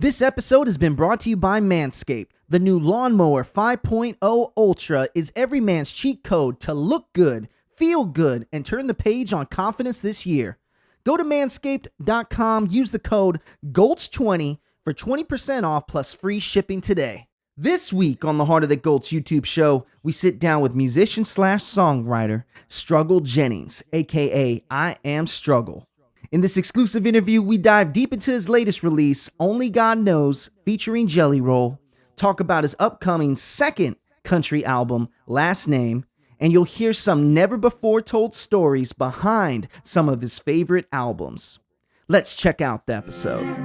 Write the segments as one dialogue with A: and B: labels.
A: This episode has been brought to you by MANSCAPED. The new Lawnmower 5.0 Ultra is every man's cheat code to look good, feel good, and turn the page on confidence this year. Go to manscaped.com, use the code GOLTS20 for 20% off plus free shipping today. This week on the Heart of the Golts YouTube show, we sit down with musician slash songwriter Struggle Jennings, aka I Am Struggle. In this exclusive interview, we dive deep into his latest release, Only God Knows, featuring Jelly Roll, talk about his upcoming second country album, Last Name, and you'll hear some never-before-told stories behind some of his favorite albums. Let's check out the episode.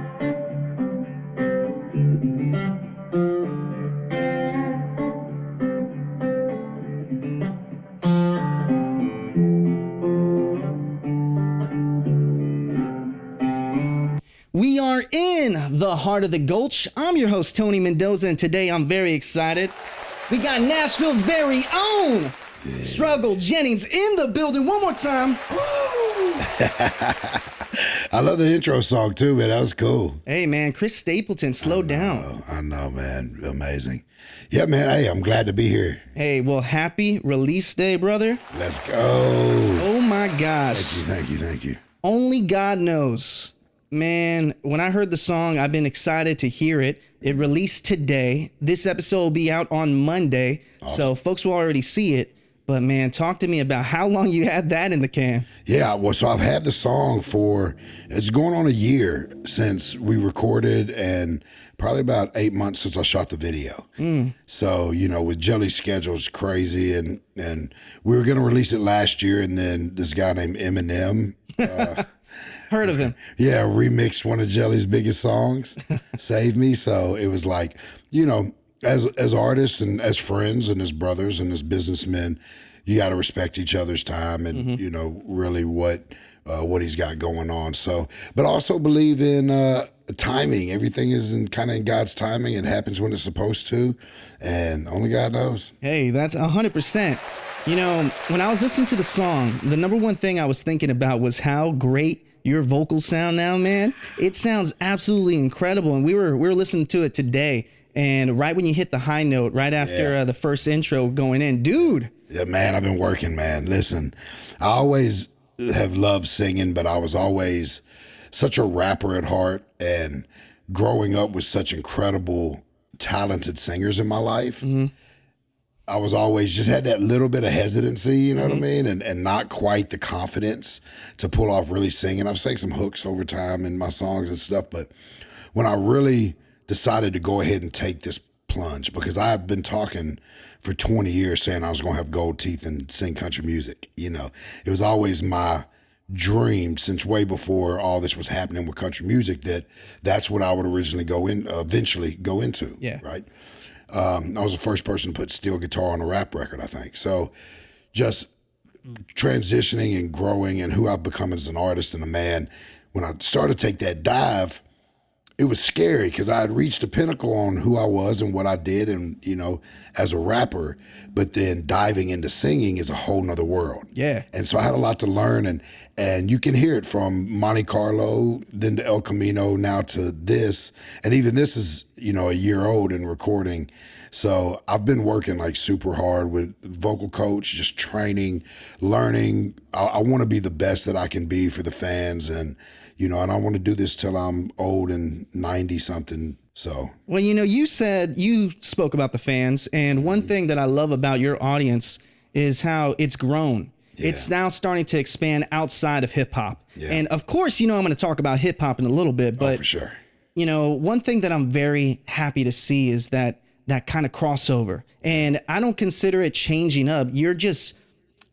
A: We are in the Heart of the Gulch. I'm your host, Tony Mendoza, and today I'm very excited. We got Nashville's very own Struggle Jennings in the building one more time.
B: I love the intro song too, man. That was cool.
A: Hey, man, Chris Stapleton, slow down.
B: I know, man. Amazing. Yeah, man. Hey, I'm glad to be here.
A: Hey, well, happy release day, brother.
B: Let's go.
A: Oh, my gosh.
B: Thank you.
A: Only God Knows. Man, when I heard the song, I've been excited to hear it. It released today. This episode will be out on Monday, so folks will already see it. But, man, talk to me about how long you had that in the can. Yeah,
B: well, so I've had the song it's going on a year since we recorded and probably about 8 months since I shot the video. So, you know, with Jelly's schedule, it's crazy. And we were going to release it last year, and then this guy named Eminem...
A: Heard of him.
B: Yeah, remixed one of Jelly's biggest songs, Save Me. So it was like, you know, as artists and as friends and as brothers and as businessmen, you got to respect each other's time and, you know, really what he's got going on. So, but also believe in timing. Everything is in God's timing. It happens when it's supposed to, and only God knows.
A: Hey, that's 100%. You know, when I was listening to the song, the number one thing I was thinking about was how great your vocals sound now, man. It sounds absolutely incredible. And we were listening to it today, and right when you hit the high note, right after the first intro going in, dude.
B: Yeah, man, I've been working, man. Listen, I always have loved singing, but I was always such a rapper at heart, and growing up with such incredible, talented singers in my life, I was always just had that little bit of hesitancy, you know what I mean? And not quite the confidence to pull off really singing. I've sang some hooks over time in my songs and stuff, but when I really decided to go ahead and take this plunge, because I've been talking for 20 years saying I was going to have gold teeth and sing country music, you know. It was always my dream since way before all this was happening with country music that's what I would eventually go into, right? I was the first person to put steel guitar on a rap record, I think. So just transitioning and growing and who I've become as an artist and a man, when I started to take that dive, it was scary because I had reached a pinnacle on who I was and what I did and, you know, as a rapper, but then diving into singing is a whole nother world.
A: Yeah.
B: And so I had a lot to learn, and you can hear it from Monte Carlo, then to El Camino, now to this. And even this is, you know, a year old in recording. So I've been working like super hard with vocal coach, just training, learning. I want to be the best that I can be for the fans, and you know, and I want to do this till I'm old and 90 something. So,
A: well, you know, you spoke about the fans, and one thing that I love about your audience is how it's grown. Yeah. It's now starting to expand outside of hip hop. Yeah. And of course, you know, I'm going to talk about hip hop in a little bit, but
B: for sure.
A: You know, one thing that I'm very happy to see is that kind of crossover, and I don't consider it changing up. You're just,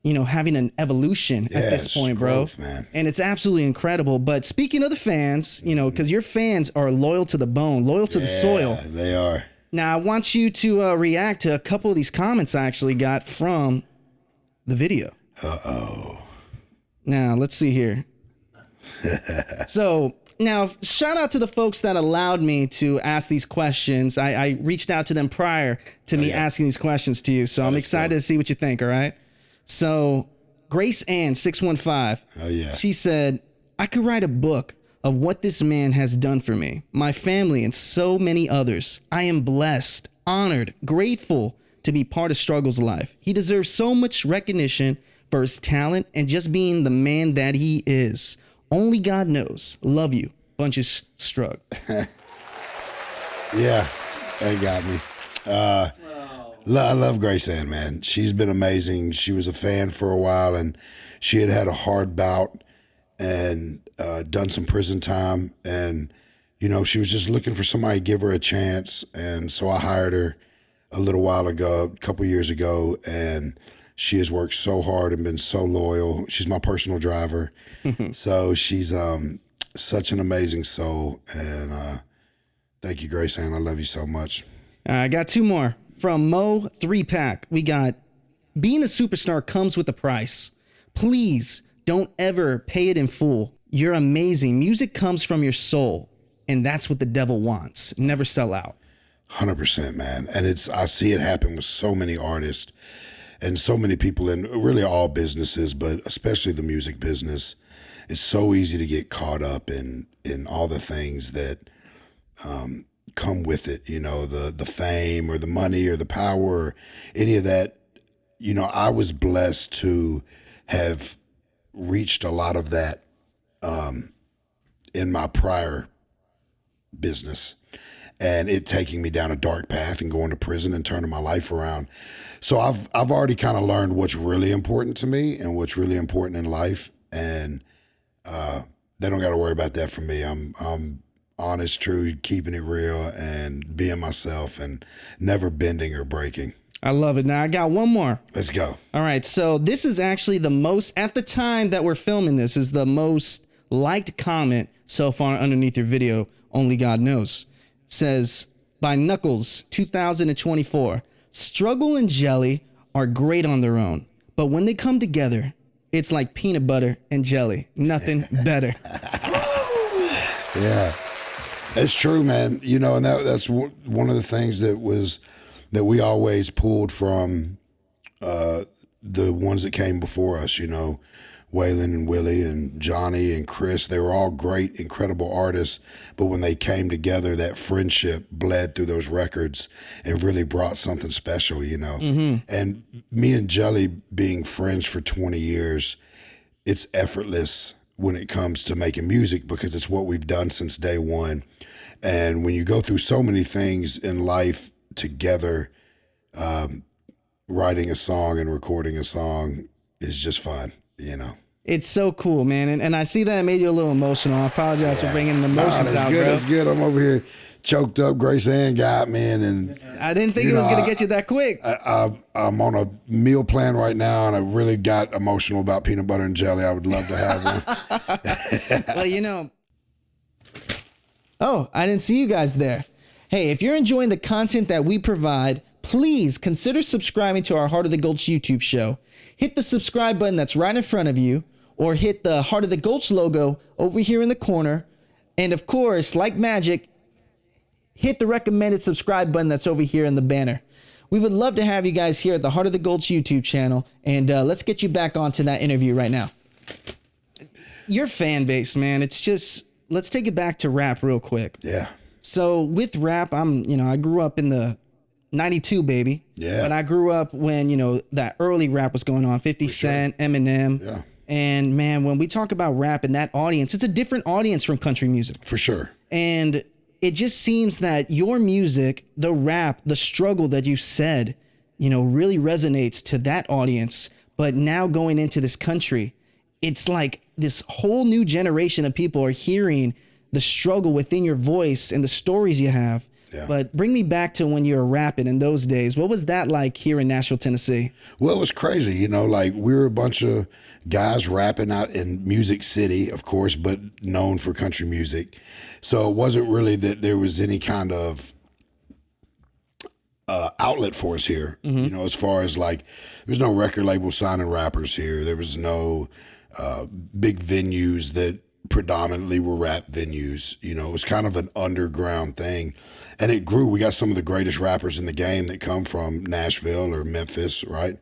A: you know, having an evolution at this point, growth, bro. Man. And it's absolutely incredible. But speaking of the fans, you know, because your fans are loyal to the bone, loyal to the soil.
B: They are.
A: Now, I want you to react to a couple of these comments I actually got from the video.
B: Uh-oh.
A: Now, let's see here. So, now, shout out to the folks that allowed me to ask these questions. I reached out to them prior to me asking these questions to you. So I'm excited to see what you think, all right? So Grace Ann 615.
B: Oh yeah.
A: She said, I could write a book of what this man has done for me, my family, and so many others. I am blessed, honored, grateful to be part of Struggle's life. He deserves so much recognition for his talent and just being the man that he is. Only God knows. Love you. Bunch of Strug.
B: Yeah, that got me. I love Grace Ann, man. She's been amazing. She was a fan for a while, and she had a hard bout and done some prison time. And, you know, she was just looking for somebody to give her a chance. And so I hired her a little while ago, a couple years ago, and she has worked so hard and been so loyal. She's my personal driver. So she's such an amazing soul. And thank you, Grace Ann. I love you so much.
A: I got two more. From Mo 3-Pack, we got, being a superstar comes with a price. Please don't ever pay it in full. You're amazing. Music comes from your soul, and that's what the devil wants. Never sell out.
B: 100%, man. And I see it happen with so many artists and so many people in really all businesses, but especially the music business. It's so easy to get caught up in all the things that come with it, you know, the fame or the money or the power or any of that. You know, I was blessed to have reached a lot of that in my prior business, and it taking me down a dark path and going to prison and turning my life around. So I've already kind of learned what's really important to me and what's really important in life, and they don't got to worry about that for me. I'm honest, true, keeping it real and being myself and never bending or breaking.
A: I love it. Now I got one more.
B: Let's go.
A: All right. So this is actually the most, at the time that we're filming this, is the most liked comment so far underneath your video. Only God knows. It says by Knuckles 2024, Struggle and Jelly are great on their own, but when they come together, it's like peanut butter and jelly. Nothing better.
B: Yeah. It's true, man. You know, and that's one of the things that we always pulled from the ones that came before us, you know, Waylon and Willie and Johnny and Chris. They were all great, incredible artists. But when they came together, that friendship bled through those records and really brought something special, you know. Mm-hmm. And me and Jelly being friends for 20 years, it's effortless when it comes to making music because it's what we've done since day one. And when you go through so many things in life together, writing a song and recording a song is just fun, you know.
A: It's so cool, man. And I see that it made you a little emotional. I apologize for bringing the emotions out,
B: good,
A: bro.
B: That's good. I'm over here choked up. Grace Ann got me. And
A: I didn't think it was going to get you that quick.
B: I'm on a meal plan right now, and I really got emotional about peanut butter and jelly. I would love to have one.
A: Well, you know. Oh, I didn't see you guys there. Hey, if you're enjoying the content that we provide, please consider subscribing to our Heart of the Gulch YouTube show. Hit the subscribe button that's right in front of you, or hit the Heart of the Gulch logo over here in the corner. And of course, like magic, hit the recommended subscribe button that's over here in the banner. We would love to have you guys here at the Heart of the Gulch YouTube channel. And let's get you back onto that interview right now. Your fan base, man, it's just, let's take it back to rap real quick.
B: Yeah.
A: So with rap, I grew up in the 92, baby.
B: Yeah.
A: But I grew up when, that early rap was going on, 50 Cent, Eminem.
B: Yeah.
A: And man, when we talk about rap and that audience, it's a different audience from country music.
B: For sure.
A: And it just seems that your music, the rap, the struggle that you said, really resonates to that audience. But now going into this country, it's like this whole new generation of people are hearing the struggle within your voice and the stories you have.
B: Yeah.
A: But bring me back to when you were rapping in those days. What was that like here in Nashville, Tennessee?
B: Well, it was crazy. Like we were a bunch of guys rapping out in Music City, of course, but known for country music. So it wasn't really that there was any kind of outlet for us here, as far as like, there's no record label signing rappers here. There was no big venues that predominantly were rap venues. It was kind of an underground thing. And it grew. We got some of the greatest rappers in the game that come from Nashville or Memphis, right?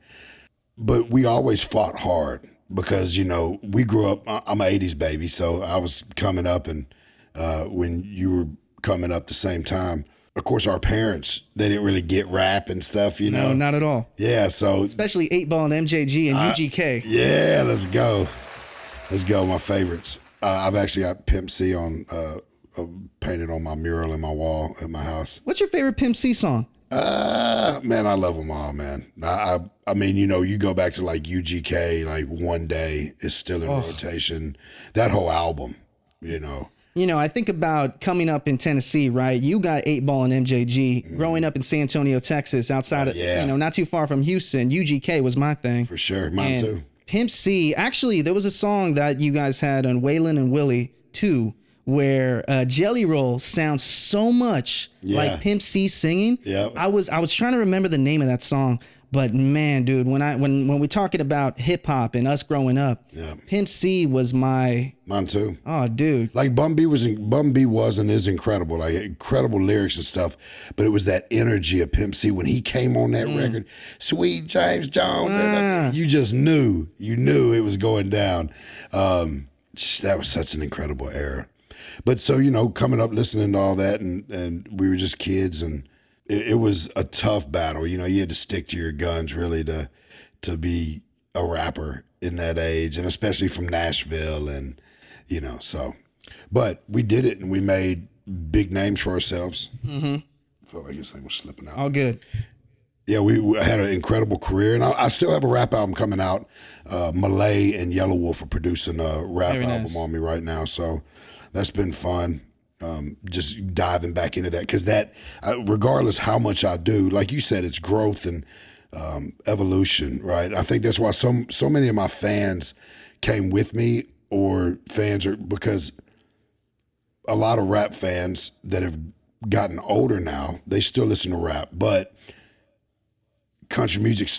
B: But we always fought hard. because, we grew up, I'm an 80s baby, so I was coming up, and when you were coming up the same time, of course, our parents, they didn't really get rap and stuff,
A: No, not at all.
B: Yeah, so.
A: Especially 8 Ball and MJG and UGK.
B: Yeah, let's go. Let's go, my favorites. I've actually got Pimp C on painted on my mural in my wall at my house.
A: What's your favorite Pimp C song?
B: Man, I love them all, man. I mean, you go back to like UGK, like One Day is still in rotation. That whole album,
A: I think about coming up in Tennessee, right? You got 8 Ball and MJG. Growing up in San Antonio, Texas, outside of, not too far from Houston, UGK was my thing.
B: For sure, mine too.
A: Pimp C, actually, there was a song that you guys had on Waylon and Willie II, where Jelly Roll sounds so much like Pimp C singing.
B: Yeah.
A: I was trying to remember the name of that song, but man, dude, when we're talking about hip hop and us growing up, Pimp C was mine
B: too.
A: Oh, dude.
B: Like Bum B was and is incredible, like incredible lyrics and stuff. But it was that energy of Pimp C when he came on that record, Sweet James Jones, and you just knew it was going down. That was such an incredible era. But so, coming up, listening to all that, and we were just kids, and it was a tough battle. You had to stick to your guns really to be a rapper in that age, and especially from Nashville, and so. But we did it, and we made big names for ourselves. I felt like this thing was slipping out.
A: All good.
B: Yeah, we had an incredible career, and I still have a rap album coming out. Malay and Yellow Wolf are producing a rap album on me right now, so that's been fun. Just diving back into that, because that, regardless how much I do, like you said, it's growth and evolution, right? I think that's why so many of my fans came with me, or fans are, because a lot of rap fans that have gotten older now, they still listen to rap, but country music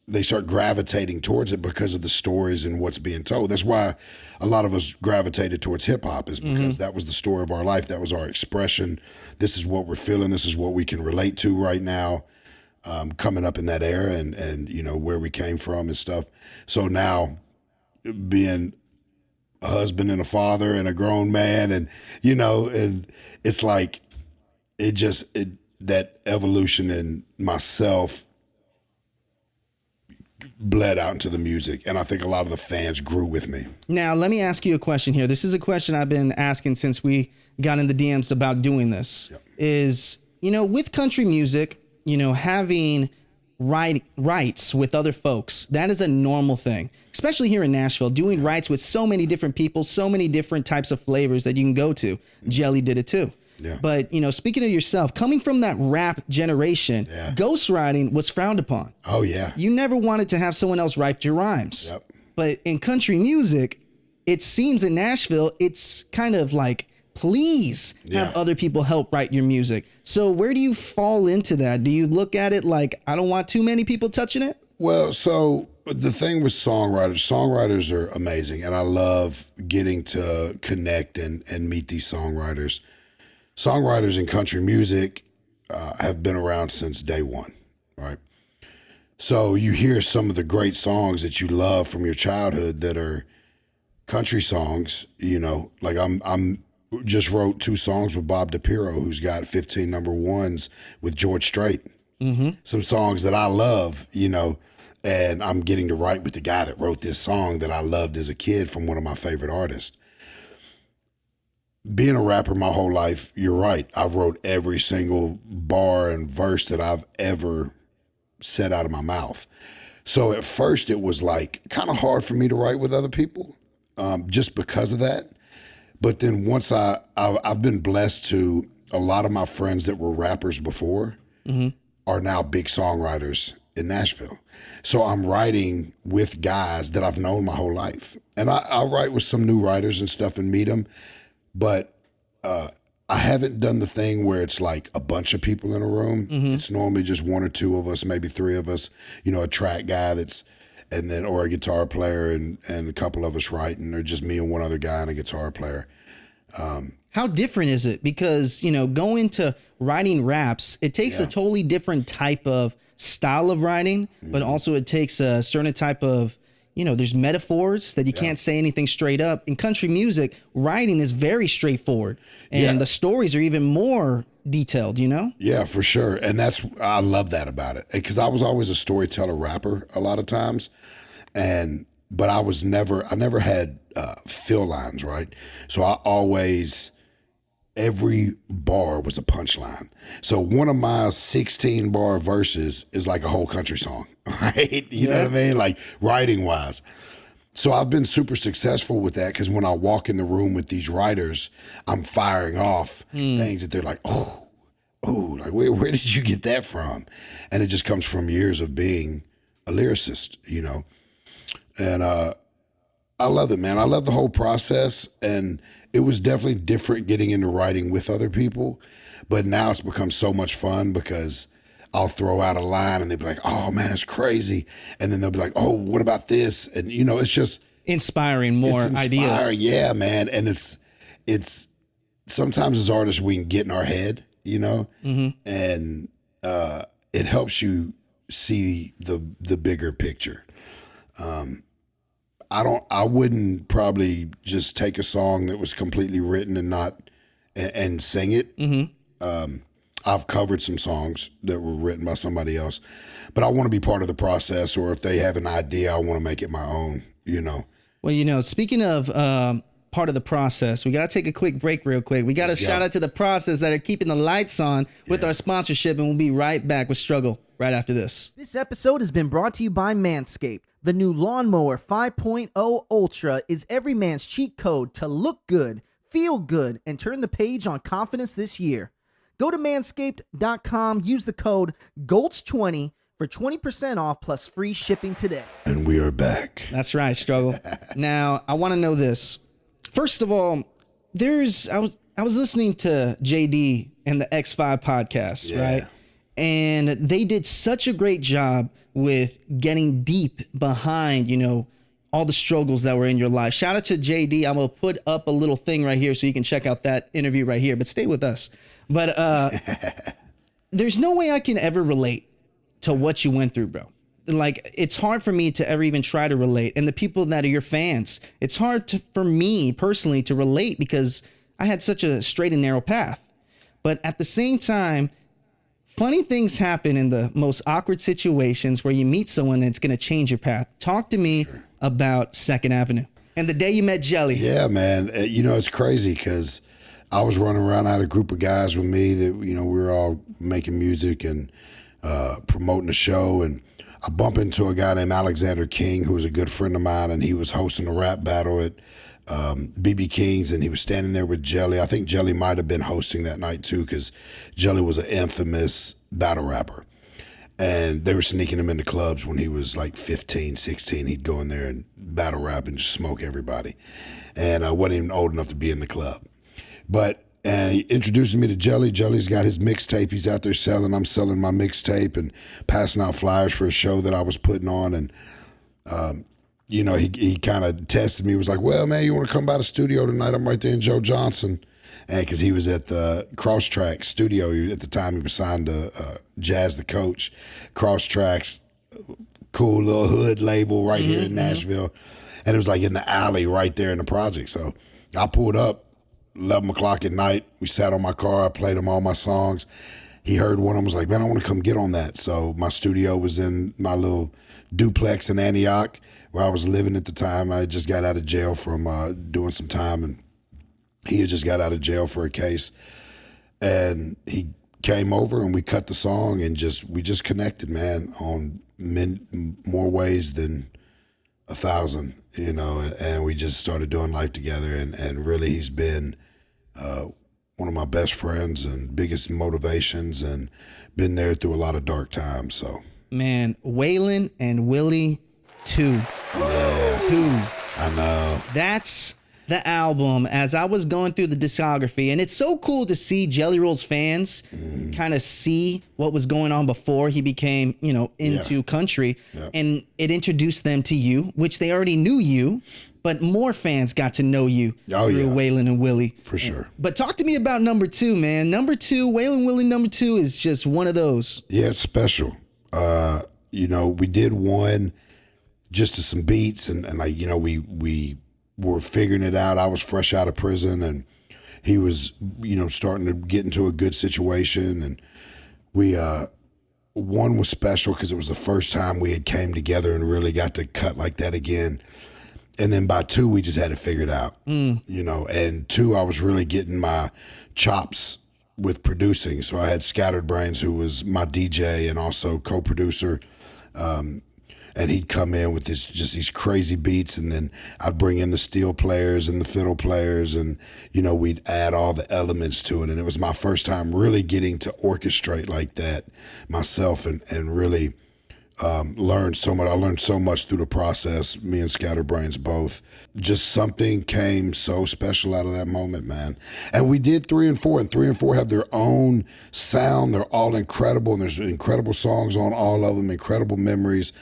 B: they start gravitating towards it because of the stories and what's being told. That's why a lot of us gravitated towards hip hop, is because that was the story of our life. That was our expression. This is what we're feeling. This is what we can relate to right now, coming up in that era, and where we came from and stuff. So now, being a husband and a father and a grown man, and and it's like that evolution in myself bled out into the music, and I think a lot of the fans grew with me.
A: Now, let me ask you a question here. This is a question I've been asking since we got in the DMs about doing this. Is, with country music, having rights with other folks, that is a normal thing, especially here in Nashville, doing rights with so many different people, so many different types of flavors that you can go to. Jelly did it too.
B: Yeah.
A: But, speaking of yourself, coming from that rap generation, ghostwriting was frowned upon.
B: Oh, yeah.
A: You never wanted to have someone else write your rhymes.
B: Yep.
A: But in country music, it seems in Nashville, it's kind of like, please have other people help write your music. So where do you fall into that? Do you look at it like, I don't want too many people touching it?
B: Well, so the thing with songwriters are amazing, and I love getting to connect and meet these songwriters. Songwriters in country music have been around since day one, right? So you hear some of the great songs that you love from your childhood that are country songs, like I'm just wrote 2 songs with Bob DiPiro, who's got 15 number ones with George Strait. Some songs that I love, and I'm getting to write with the guy that wrote this song that I loved as a kid from one of my favorite artists. Being a rapper my whole life, you're right. I've wrote every single bar and verse that I've ever said out of my mouth. So at first it was like kind of hard for me to write with other people, just because of that. But then once I've been blessed to, a lot of my friends that were rappers before are now big songwriters in Nashville. So I'm writing with guys that I've known my whole life. And I write with some new writers and stuff and meet them. But I haven't done the thing where it's like a bunch of people in a room. It's normally just 1 or 2 of us, maybe 3 of us, a track guy or a guitar player and a couple of us writing, or just me and one other guy and a guitar player.
A: How different is it? Because, going to writing raps, it takes a totally different type of style of writing, but also it takes a certain type of, there's metaphors that you can't say anything straight up. In country music, writing is very straightforward, and the stories are even more detailed,
B: Yeah, for sure. And I love that about it, because I was always a storyteller rapper a lot of times. But I never had fill lines, right? So every bar was a punchline. So one of my 16 bar verses is like a whole country song, right? You know what I mean? Like writing wise. So I've been super successful with that, because when I walk in the room with these writers, I'm firing off things that they're like, oh, like where did you get that from? And it just comes from years of being a lyricist, And I love it, man. I love the whole process, and it was definitely different getting into writing with other people, but now it's become so much fun, because I'll throw out a line and they'll be like, oh man, it's crazy. And then they'll be like, oh, what about this? And it's just
A: inspiring more ideas.
B: Yeah, man. And it's sometimes as artists, we can get in our head, and it helps you see the bigger picture. I wouldn't probably just take a song that was completely written and sing it. I've covered some songs that were written by somebody else, but I want to be part of the process, or if they have an idea, I want to make it my own,
A: Well, speaking of part of the process, we got to take a quick break real quick. We got to shout out to the process that are keeping the lights on with our sponsorship, and we'll be right back with Struggle right after this. This episode has been brought to you by MANSCAPED. The new Lawnmower 5.0 Ultra is every man's cheat code to look good, feel good, and turn the page on confidence this year. Go to manscaped.com, use the code GOLDS20 for 20% off plus free shipping today.
B: And we are back.
A: That's right, Struggle. Now, I want to know this. First of all, I was listening to JD and the X5 podcast, right? And they did such a great job with getting deep behind, all the struggles that were in your life. Shout out to JD. I'm going to put up a little thing right here so you can check out that interview right here, but stay with us. But there's no way I can ever relate to what you went through, bro. Like, it's hard for me to ever even try to relate. And the people that are your fans, it's hard for me personally to relate, because I had such a straight and narrow path. But at the same time, funny things happen in the most awkward situations where you meet someone that's going to change your path. Talk to me about 2nd Avenue and the day you met Jelly.
B: Yeah, man. It's crazy, because I was running around. I had a group of guys with me that, we were all making music and promoting the show. And I bump into a guy named Alexander King, who was a good friend of mine, and he was hosting a rap battle at BB King's, and he was standing there with Jelly. I think Jelly might have been hosting that night too, because Jelly was an infamous battle rapper, and they were sneaking him into clubs when he was like 15, 16. He'd go in there and battle rap and just smoke everybody, and I wasn't even old enough to be in the club. And he introduced me to Jelly. Jelly's got his mixtape he's out there selling. I'm selling my mixtape and passing out flyers for a show that I was putting on, and he kind of tested me. He was like, well, man, you want to come by the studio tonight? I'm right there in Joe Johnson. And because he was at the Crosstrack studio. At the time, he was signed to Jazz the Coach. Crosstrack's cool little hood label right here in Nashville. And it was like in the alley right there in the project. So I pulled up 11 o'clock at night. We sat on my car. I played him all my songs. He heard one of them, was like, man, I want to come get on that. So my studio was in my little duplex in Antioch, where I was living at the time. I just got out of jail from doing some time, and he had just got out of jail for a case. And he came over and we cut the song, and we just connected, man, on more ways than 1,000, and we just started doing life together. And really, he's been one of my best friends and biggest motivations, and been there through a lot of dark times. So,
A: man, Waylon and Willie II.
B: Yeah. I know.
A: That's the album. As I was going through the discography, and it's so cool to see Jelly Roll's fans kind of see what was going on before he became, into country, and it introduced them to you, which they already knew you, but more fans got to know you through Waylon and Willie.
B: For sure.
A: But talk to me about number 2, man. Number 2, Waylon Willie number 2 is just one of those.
B: Yeah, it's special. We did one just to some beats and like, you know, we were figuring it out. I was fresh out of prison and he was, you know, starting to get into a good situation. And we, one was special because it was the first time we had came together and really got to cut like that again. And then by 2, we just had it figured out, you know, and 2, I was really getting my chops with producing. So I had Scattered Brains, who was my DJ and also co-producer. And he'd come in with just these crazy beats, and then I'd bring in the steel players and the fiddle players, and, you know, we'd add all the elements to it. And it was my first time really getting to orchestrate like that myself and really learned so much. I learned so much through the process, me and Scatterbrains both. Just something came so special out of that moment, man. And we did 3 and 4, and 3 and 4 have their own sound. They're all incredible, and there's incredible songs on all of them, incredible memories.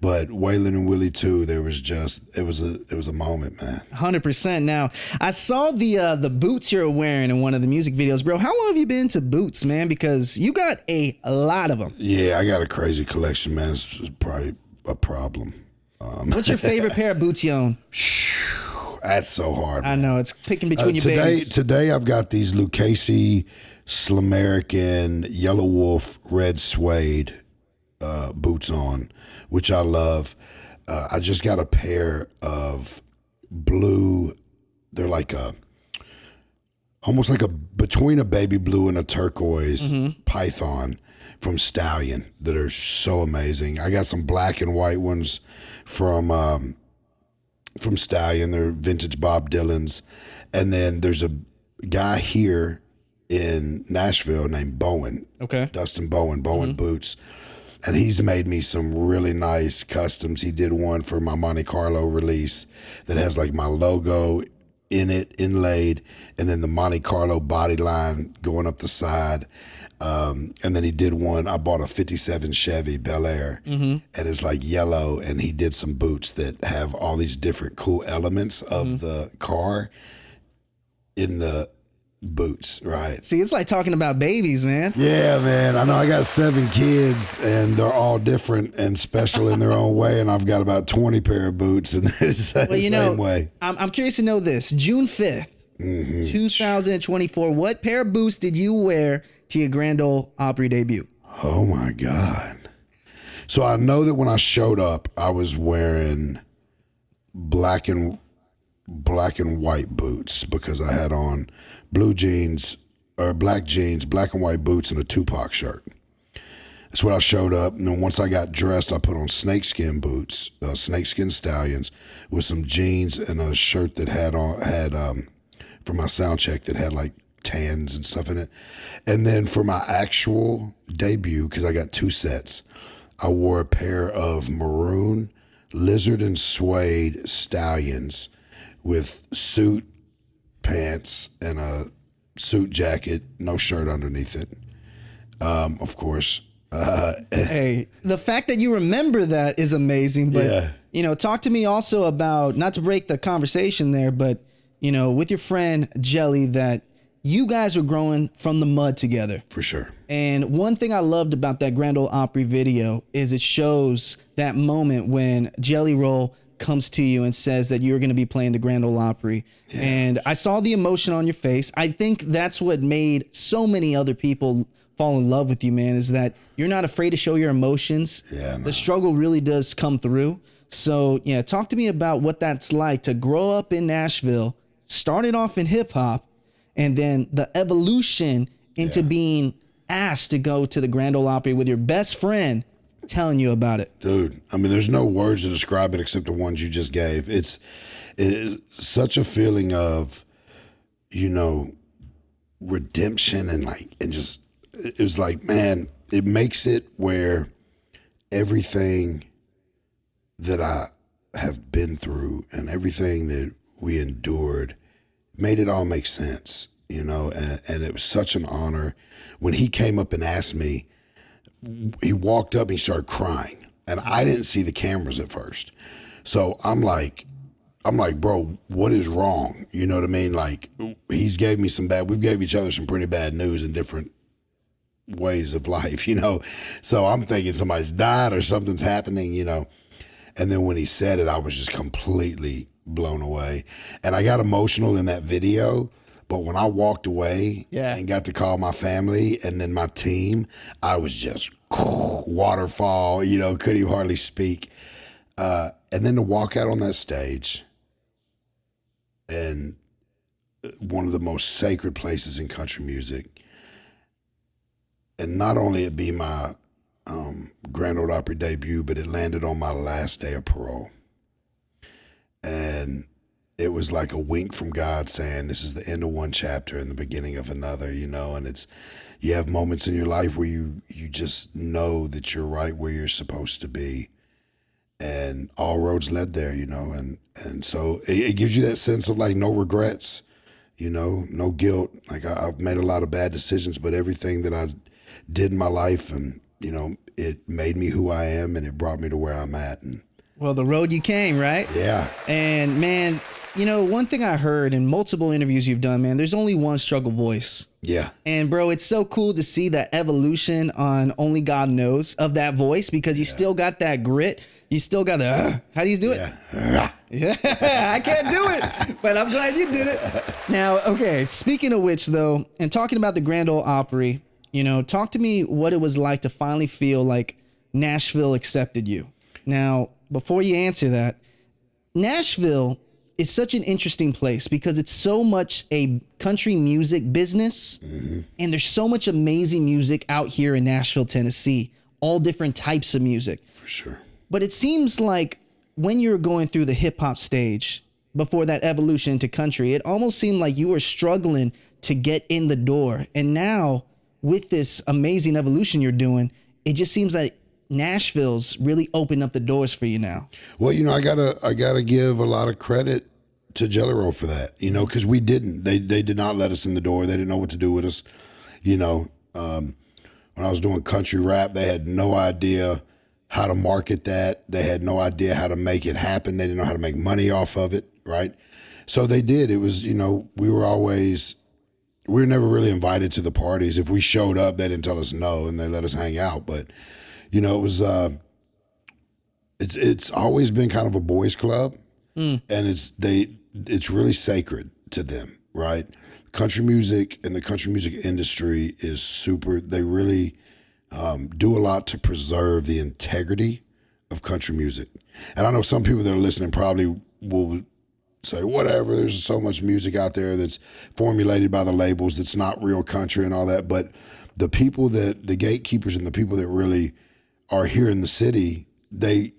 B: But Waylon and Willie II, there was just, it was a moment, man.
A: 100%. Now, I saw the boots you're wearing in one of the music videos, bro. How long have you been into boots, man? Because you got a lot of them.
B: Yeah, I got a crazy collection, man. It's probably a problem.
A: What's your favorite pair of boots you own?
B: That's so hard, man.
A: I know, it's picking between your babies.
B: Today I've got these Lucchese Slamerican Yellow Wolf red suede boots on, which I love. I just got a pair of blue. They're like almost like between a baby blue and a turquoise python from Stallion that are so amazing. I got some black and white ones from Stallion. They're vintage Bob Dylan's. And then there's a guy here in Nashville named Bowen.
A: Okay.
B: Dustin Bowen Boots. And he's made me some really nice customs. He did one for my Monte Carlo release that has like my logo in it, inlaid, and then the Monte Carlo body line going up the side. And then he did one, I bought a 57 Chevy Bel Air, and it's like yellow, and he did some boots that have all these different cool elements of the car in the boots, right?
A: See, it's like talking about babies, man.
B: Yeah, man. I know I got 7 kids, and they're all different and special in their own way, and I've got about 20 pair of boots in the same way.
A: I'm curious to know this. June 5th, 2024, what pair of boots did you wear to your Grand Ole Opry debut?
B: Oh, my God. So I know that when I showed up, I was wearing black and white boots because I had on black jeans, black and white boots, and a Tupac shirt. That's when I showed up. And then once I got dressed, I put on snakeskin boots, snakeskin Stallions, with some jeans and a shirt that had for my sound check that had like tans and stuff in it. And then for my actual debut, because I got 2 sets, I wore a pair of maroon lizard and suede Stallions with suit pants and a suit jacket, no shirt underneath it. Of course.
A: Hey, the fact that you remember that is amazing. But, you know, talk to me also about, not to break the conversation there, but, you know, with your friend Jelly, that you guys were growing from the mud together.
B: For sure.
A: And one thing I loved about that Grand Ole Opry video is it shows that moment when Jelly Roll comes to you and says that you're going to be playing the Grand Ole Opry. Yeah. And I saw the emotion on your face. I think that's what made so many other people fall in love with you, man, is that you're not afraid to show your emotions.
B: Yeah, no.
A: The struggle really does come through. So, yeah, talk to me about what that's like to grow up in Nashville, started off in hip hop, and then the evolution into being asked to go to the Grand Ole Opry with your best friend telling you about it.
B: Dude, I mean, there's no words to describe it except the ones you just gave. It is such a feeling of, you know, redemption and just, it was like, man, it makes it where everything that I have been through and everything that we endured made it all make sense, you know, and it was such an honor. When he came up and asked me, he walked up and he started crying, and I didn't see the cameras at first. So I'm like, bro, what is wrong? You know what I mean? Like, we've gave each other some pretty bad news in different ways of life, you know? So I'm thinking somebody's died or something's happening, you know? And then when he said it, I was just completely blown away. And I got emotional in that video. But when I walked away and got to call my family and then my team, I was just waterfall, couldn't even hardly speak. And then to walk out on that stage and one of the most sacred places in country music, and not only it be my Grand Ole Opry debut, but it landed on my last day of parole. And it was like a wink from God saying, this is the end of one chapter and the beginning of another, and you have moments in your life where you just know that you're right where you're supposed to be. And all roads led there, and so it gives you that sense of like no regrets, no guilt. Like I've made a lot of bad decisions, but everything that I did in my life and, it made me who I am and it brought me to where I'm at. And
A: well, the road you came, right?
B: Yeah.
A: And man, one thing I heard in multiple interviews you've done, man, there's only one struggle voice.
B: Yeah.
A: And bro, it's so cool to see that evolution on Only God Knows of that voice, because you still got that grit. You still got the, how do you do it? Yeah, I can't do it, but I'm glad you did it. Now, okay, speaking of which though, and talking about the Grand Ole Opry, talk to me what it was like to finally feel like Nashville accepted you. Now, before you answer that, Nashville is such an interesting place because it's so much a country music business, and there's so much amazing music out here in Nashville, Tennessee, all different types of music.
B: For sure.
A: But it seems like when you were going through the hip hop stage before that evolution into country, it almost seemed like you were struggling to get in the door. And now with this amazing evolution you're doing, it just seems like Nashville's really opened up the doors for you now.
B: Well, I gotta give a lot of credit to Jelly Roll for that, because we didn't. They did not let us in the door. They didn't know what to do with us. When I was doing country rap, they had no idea how to market that. They had no idea how to make it happen. They didn't know how to make money off of it, right? So they did. It was, we were never really invited to the parties. If we showed up, they didn't tell us no, and they let us hang out. But, it was, it's always been kind of a boys' club, and it's really sacred to them, right? Country music and the country music industry is super. They really do a lot to preserve the integrity of country music. And I know some people that are listening probably will say, whatever, there's so much music out there that's formulated by the labels that's not real country and all that. But the people the gatekeepers and the people that really are here in the city, they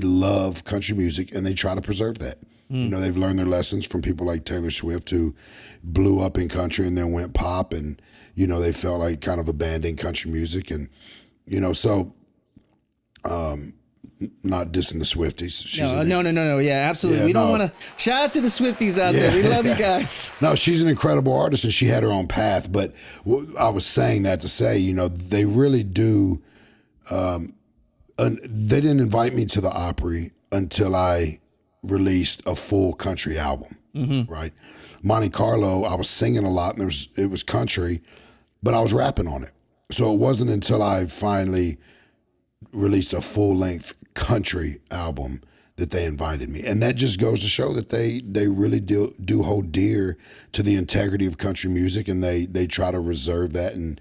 B: love country music and they try to preserve that. They've learned their lessons from people like Taylor Swift, who blew up in country and then went pop, and they felt like kind of abandoning country music, and so not dissing the Swifties.
A: No. Yeah, absolutely. Yeah, we don't want to. Shout out to the Swifties out there. We love you guys.
B: No, she's an incredible artist and she had her own path. But I was saying that to say, they really do. They didn't invite me to the Opry until I released a full country album, right? Monte Carlo, I was singing a lot and it was country, but I was rapping on it. So it wasn't until I finally released a full-length country album that they invited me. And that just goes to show that they really do hold dear to the integrity of country music, and they try to reserve that and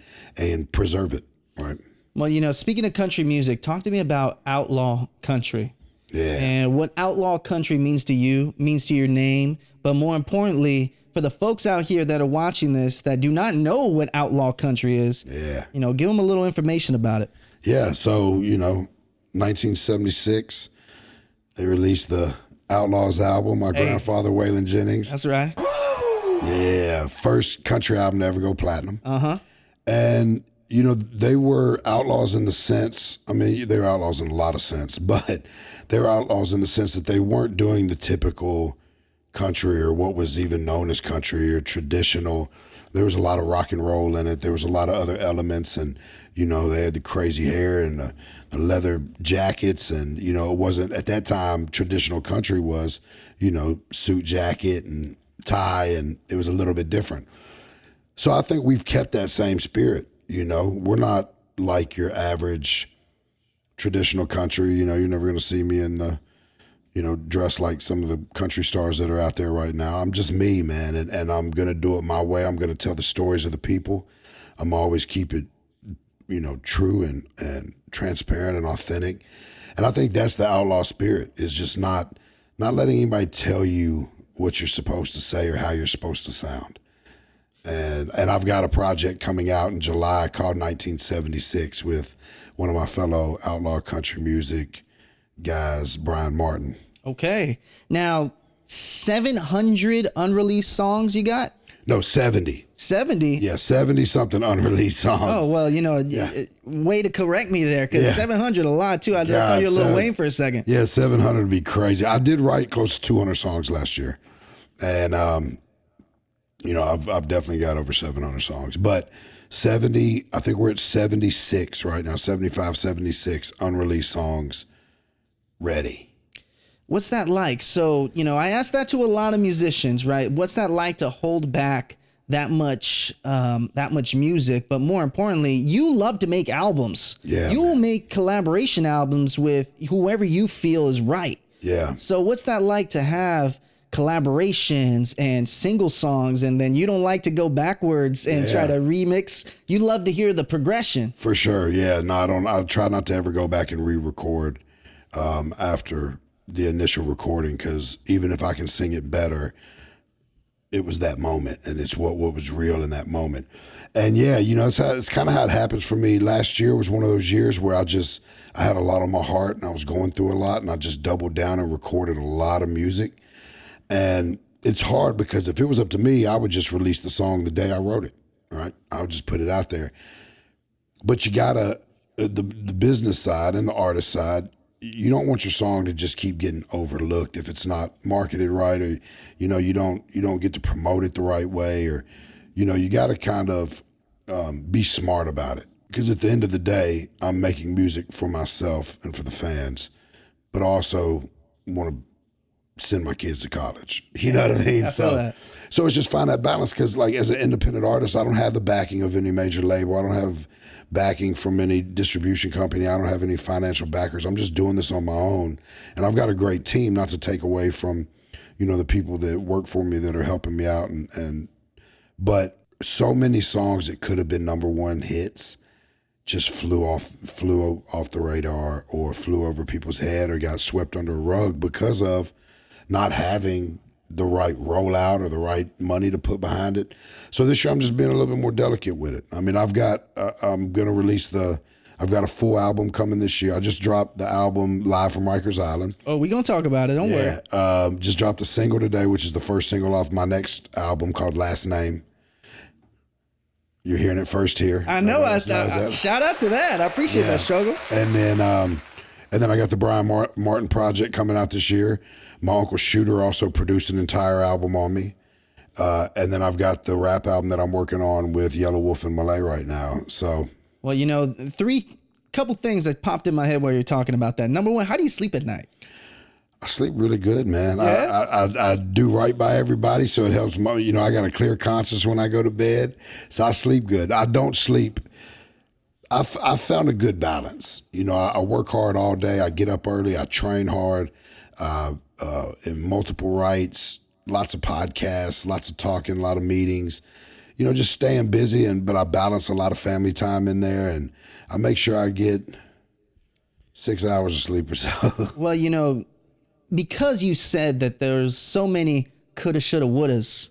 B: preserve it, right?
A: Well, speaking of country music, talk to me about Outlaw Country.
B: Yeah.
A: And what Outlaw Country means to you, means to your name, but more importantly, for the folks out here that are watching this that do not know what Outlaw Country is, give them a little information about it.
B: Yeah, so, 1976, they released the Outlaws album, my grandfather, Waylon Jennings.
A: That's right.
B: Yeah, first country album to ever go platinum.
A: Uh-huh.
B: And, they were outlaws in the sense, they were outlaws in a lot of sense, but they were outlaws in the sense that they weren't doing the typical country or what was even known as country or traditional. There was a lot of rock and roll in it. There was a lot of other elements, and they had the crazy hair and the leather jackets, and it wasn't at that time. Traditional country was suit jacket and tie, and it was a little bit different. So I think we've kept that same spirit. We're not like your average traditional country. You're never going to see me in the dress like some of the country stars that are out there right now. I'm just me, man, and I'm gonna do it my way. I'm gonna tell the stories of the people. I'm always keep it, true and transparent and authentic. And I think that's the outlaw spirit, is just not letting anybody tell you what you're supposed to say or how you're supposed to sound. And I've got a project coming out in July called 1976 with one of my fellow outlaw country music guys, Brian Martin.
A: Okay. Now, 700 unreleased songs you got?
B: No, 70.
A: 70?
B: Yeah, 70-something unreleased songs.
A: Oh, well, way to correct me there, because 700 a lot, too. I thought you were Lil Wayne for a second.
B: Yeah, 700 would be crazy. I did write close to 200 songs last year. And, I've definitely got over 700 songs. But 70, I think we're at 76 right now, 75, 76 unreleased songs ready.
A: What's that like? So, I asked that to a lot of musicians, right? What's that like to hold back that much music? But more importantly, you love to make albums.
B: Yeah.
A: You will make collaboration albums with whoever you feel is right.
B: Yeah.
A: So what's that like to have collaborations and single songs, and then you don't like to go backwards and try to remix? You love to hear the progression. For
B: sure. Yeah. No, I try not to ever go back and re-record after the initial recording, because even if I can sing it better, it was that moment, and it's what was real in that moment. And it's kind of how it happens for me. Last year was one of those years where I had a lot on my heart, and I was going through a lot, and I just doubled down and recorded a lot of music. And it's hard, because if it was up to me, I would just release the song the day I wrote it, right? I would just put it out there. But you gotta, the business side and the artist side, you don't want your song to just keep getting overlooked if it's not marketed right, or you don't get to promote it the right way, or you got to kind of be smart about it, because at the end of the day, I'm making music for myself and for the fans, but also want to send my kids to college. You know what I mean? So it's just find that balance, because like as an independent artist, I don't have the backing of any major label. I don't have backing from any distribution company. I don't have any financial backers. I'm just doing this on my own. And I've got a great team, not to take away from, the people that work for me that are helping me out. But so many songs that could have been #1 hits just flew off the radar, or flew over people's head, or got swept under a rug because of not having the right rollout or the right money to put behind it. So this year I'm just being a little bit more delicate with it. I mean, I'm going to release I've got a full album coming this year. I just dropped the album live from Rikers Island.
A: Oh, we're going to talk about it. Don't worry.
B: Just dropped a single today, which is the first single off my next album called Last Name. You're hearing it first here.
A: I know. Shout out to that. I appreciate that struggle.
B: And then I got the Brian Martin project coming out this year. My Uncle Shooter also produced an entire album on me. And then I've got the rap album that I'm working on with Yellow Wolf and Malay right now. So,
A: well, couple things that popped in my head while you're talking about that. Number one, how do you sleep at night?
B: I sleep really good, man.
A: Yeah?
B: I do right by everybody, so it helps. I got a clear conscience when I go to bed, so I sleep good. I don't sleep. I found a good balance. I work hard all day. I get up early. I train hard. In multiple rights, lots of podcasts, lots of talking, a lot of meetings, just staying busy. But I balance a lot of family time in there, and I make sure I get 6 hours of sleep or so.
A: Well, because you said that there's so many coulda, shoulda, wouldas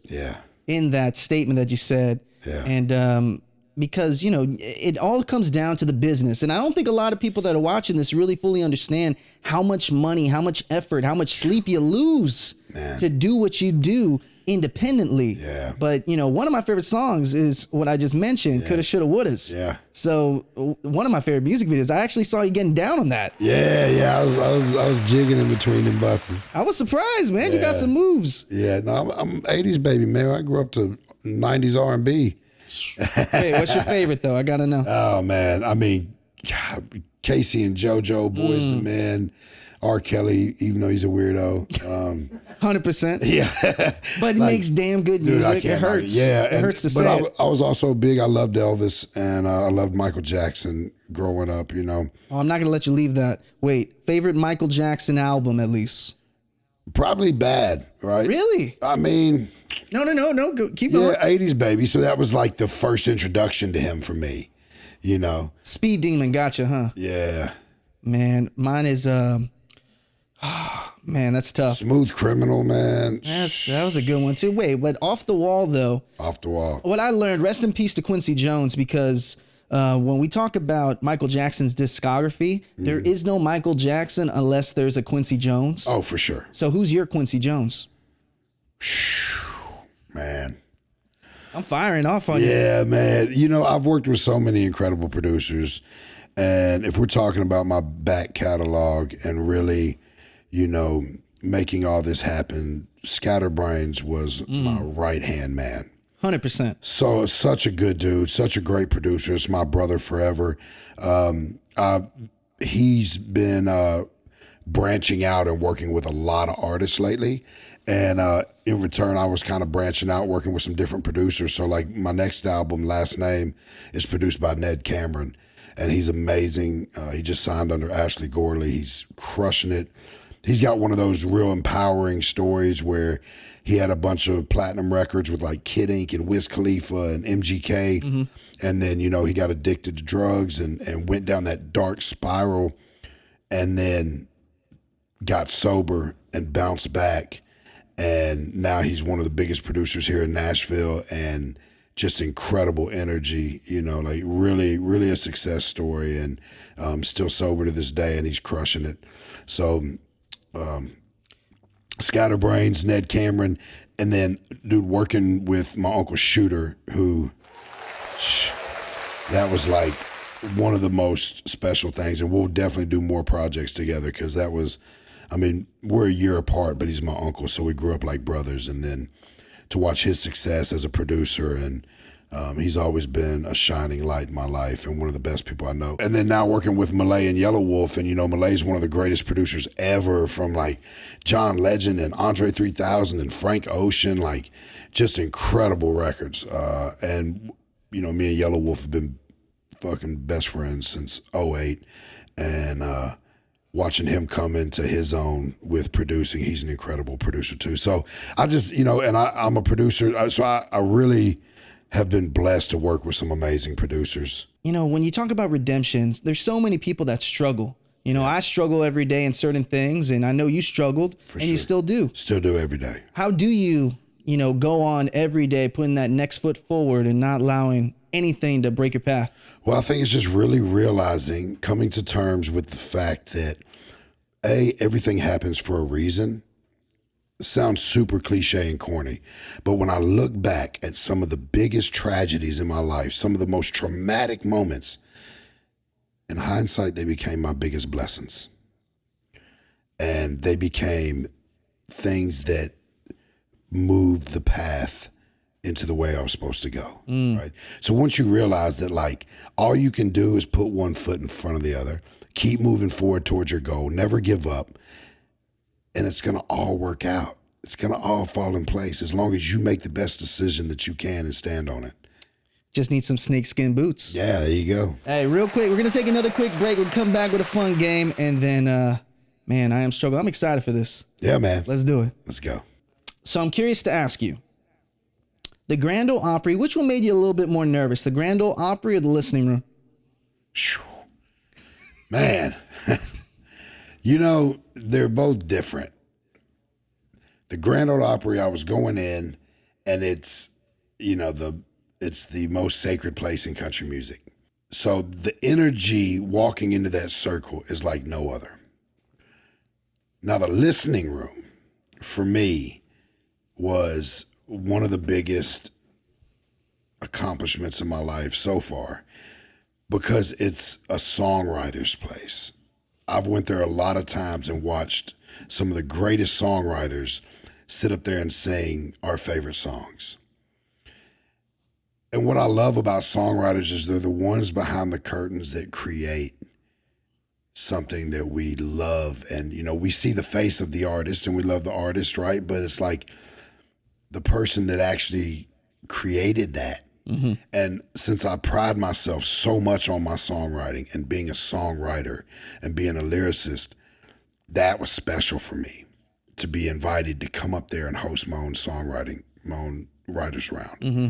A: in that statement that you said.
B: Yeah.
A: And because, it all comes down to the business. And I don't think a lot of people that are watching this really fully understand how much money, how much effort, how much sleep you lose to do what you do independently.
B: Yeah.
A: But, one of my favorite songs is what I just mentioned, Coulda, Shoulda, Wouldas.
B: Yeah.
A: So one of my favorite music videos, I actually saw you getting down on that.
B: Yeah. I was jigging in between them buses.
A: I was surprised, man. Yeah. You got some moves.
B: Yeah. No, I'm 80s baby, man. I grew up to 90s R&B.
A: Hey, what's your favorite though? I gotta know.
B: Oh man, I mean, God, Casey and JoJo, Boys to Men, R. Kelly, even though he's a weirdo.
A: 100%.
B: Yeah,
A: but he makes damn good music. It hurts.
B: Yeah,
A: it hurts to say.
B: But I was also big. I loved Elvis, and I loved Michael Jackson growing up.
A: Oh, I'm not gonna let you leave that. Wait, favorite Michael Jackson album at least?
B: Probably bad, right?
A: Really?
B: I mean,
A: No. Keep
B: yeah,
A: going.
B: 80s baby. So that was like the first introduction to him for me, you know?
A: Speed Demon, gotcha, huh?
B: Yeah.
A: Man, mine is man, that's tough.
B: Smooth Criminal, man.
A: That was a good one too. Wait, but Off the Wall though.
B: Off the Wall.
A: What I learned, rest in peace to Quincy Jones, because when we talk about Michael Jackson's discography, there is no Michael Jackson unless there's a Quincy Jones.
B: Oh, for sure.
A: So who's your Quincy Jones?
B: Man.
A: I'm firing off on you.
B: Yeah, man. You know, I've worked with so many incredible producers. And if we're talking about my back catalog and really, you know, making all this happen, Scatterbrains was my right-hand man.
A: 100%.
B: So such a good dude, such a great producer. It's my brother forever. He's been branching out and working with a lot of artists lately. And in return, I was kind of branching out, working with some different producers. So like my next album, Last Name, is produced by Ned Cameron. And he's amazing. He just signed under Ashley Gorley. He's crushing it. He's got one of those real empowering stories where he had a bunch of platinum records with like Kid Ink and Wiz Khalifa and MGK. And then, you know, he got addicted to drugs and went down that dark spiral and then got sober and bounced back. And now he's one of the biggest producers here in Nashville and just incredible energy, you know, like really, really a success story and still sober to this day and he's crushing it. So Scatterbrains, Ned Cameron, and then dude working with my Uncle Shooter, who that was like one of the most special things. And we'll definitely do more projects together because that was, I mean, we're a year apart, but he's my uncle, so we grew up like brothers. And then to watch his success as a producer, and he's always been a shining light in my life and one of the best people I know. And then now working with Malay and Yellow Wolf, and you know, Malay's one of the greatest producers ever, from like John Legend and Andre 3000 and Frank Ocean, like just incredible records. And you know, me and Yellow Wolf have been fucking best friends since '08, and watching him come into his own with producing, he's an incredible producer too. So I just, you know, and I'm a producer, so I really have been blessed to work with some amazing producers.
A: You know, when you talk about redemptions, there's so many people that struggle. You know, I struggle every day in certain things, and I know you struggled, and you still do.
B: Still do every day.
A: How do you, you know, go on every day putting that next foot forward and not allowing anything to break your path?
B: Well, I think it's just really realizing, coming to terms with the fact that everything happens for a reason. It sounds super cliche and corny, but when I look back at some of the biggest tragedies in my life, some of the most traumatic moments, in hindsight, they became my biggest blessings. And they became things that moved the path into the way I was supposed to go, right? So once you realize that, like, all you can do is put one foot in front of the other, keep moving forward towards your goal, never give up, and it's gonna all work out. It's gonna all fall in place as long as you make the best decision that you can and stand on it.
A: Just need some snakeskin boots.
B: Yeah, there you go.
A: Hey, real quick, we're gonna take another quick break. We'll come back with a fun game, and then, man, I am struggling. I'm excited for this.
B: Yeah, man.
A: Let's do it.
B: Let's go.
A: So I'm curious to ask you, the Grand Ole Opry, which one made you a little bit more nervous, the Grand Ole Opry or the listening room?
B: Man, you know, they're both different. The Grand Ole Opry, I was going in, and it's, you know, it's the most sacred place in country music. So the energy walking into that circle is like no other. Now, the listening room, for me, was one of the biggest accomplishments in my life so far, because it's a songwriter's place. I've went there a lot of times and watched some of the greatest songwriters sit up there and sing our favorite songs. And what I love about songwriters is they're the ones behind the curtains that create something that we love. And, you know, we see the face of the artist and we love the artist, right? But it's like the person that actually created that. Mm-hmm. And since I pride myself so much on my songwriting and being a songwriter and being a lyricist, that was special for me to be invited to come up there and host my own writers round.
A: Mm-hmm.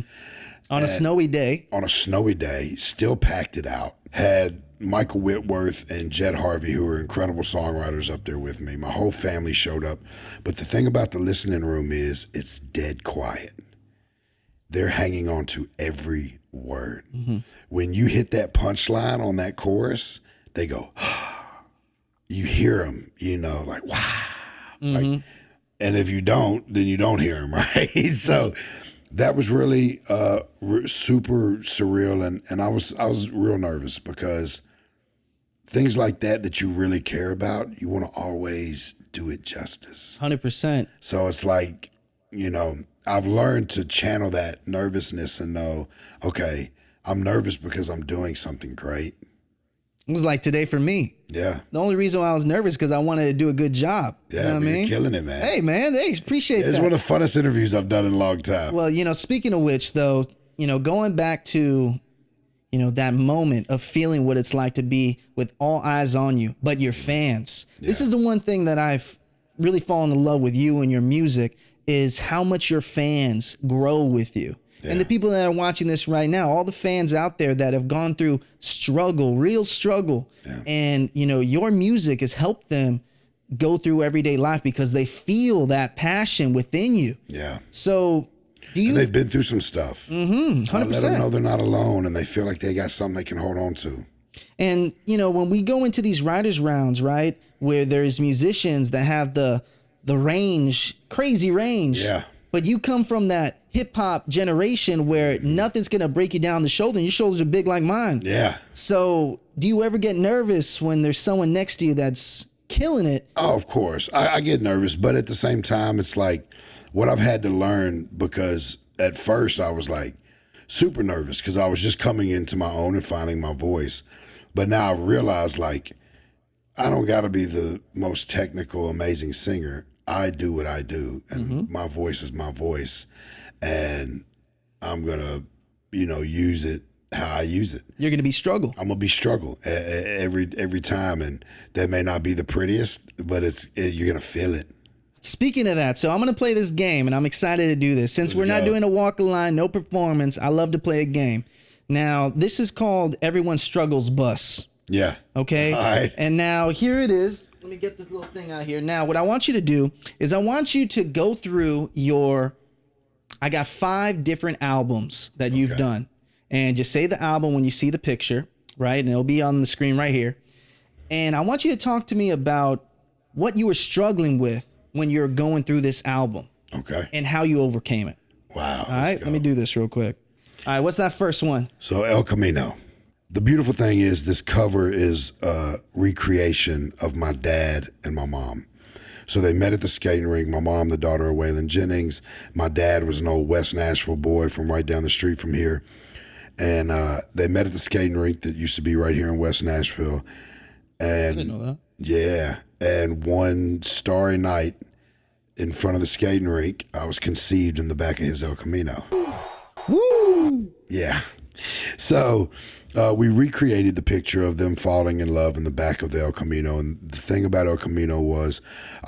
A: On a snowy day.
B: On a snowy day, still packed it out. Had Michael Whitworth and Jed Harvey, who are incredible songwriters, up there with me. My whole family showed up. But the thing about the listening room is it's dead quiet. They're hanging on to every word. Mm-hmm. When you hit that punchline on that chorus, they go, you hear them, you know, like, wow. Mm-hmm. Like, and if you don't, then you don't hear them, right? So that was really super surreal. And I was real nervous because things like that you really care about, you want to always do it justice.
A: 100%.
B: So it's like, you know, I've learned to channel that nervousness and know, okay, I'm nervous because I'm doing something great.
A: It was like today for me.
B: Yeah.
A: The only reason why I was nervous because I wanted to do a good job.
B: Yeah,
A: you know what I mean?
B: You're killing it, man.
A: Hey, man. Hey, appreciate that.
B: It's one of the funnest interviews I've done in a long time.
A: Well, you know, speaking of which, though, you know, going back to, you know, that moment of feeling what it's like to be with all eyes on you, but your fans. Yeah. This is the one thing that I've really fallen in love with you and your music is how much your fans grow with you. Yeah. And the people that are watching this right now, all the fans out there that have gone through struggle, real struggle. Yeah. And, you know, your music has helped them go through everyday life because they feel that passion within you.
B: Yeah.
A: So do you...
B: And they've been through some stuff.
A: 100%.
B: I let them know they're not alone and they feel like they got something they can hold on to.
A: And, you know, when we go into these writers rounds, right, where there's musicians that have the range, crazy range.
B: Yeah.
A: But you come from that hip hop generation where nothing's going to break you down the shoulder and your shoulders are big like mine.
B: Yeah.
A: So do you ever get nervous when there's someone next to you that's killing it?
B: Oh, of course. I get nervous, but at the same time, it's like what I've had to learn, because at first I was like super nervous because I was just coming into my own and finding my voice. But now I've realized, like, I don't got to be the most technical, amazing singer. I do what I do, and my voice is my voice, and I'm going to, you know, use it how I use it.
A: You're going to be struggle.
B: I'm going to be struggle every time, and that may not be the prettiest, but you're going to feel it.
A: Speaking of that, so I'm going to play this game, and I'm excited to do this. Since we're not doing a walk the line, no performance, I love to play a game. Now, this is called Everyone Struggles Bus.
B: Yeah.
A: Okay?
B: All right.
A: And now here it is. Let me get this little thing out here. Now, what I want you to do is I want you to go through I got 5 different albums that you've done. And just say the album when you see the picture, right? And it'll be on the screen right here. And I want you to talk to me about what you were struggling with when you're going through this album.
B: Okay.
A: And how you overcame it.
B: Wow.
A: All right, let me do this real quick. All right, what's that first one?
B: So El Camino. The beautiful thing is this cover is a recreation of my dad and my mom. So they met at the skating rink. My mom, the daughter of Waylon Jennings. My dad was an old West Nashville boy from right down the street from here. And they met at the skating rink that used to be right here in West Nashville. And
A: I didn't know that.
B: Yeah. And one starry night in front of the skating rink, I was conceived in the back of his El Camino.
A: Woo!
B: Yeah. So we recreated the picture of them falling in love in the back of the El Camino. And the thing about El Camino was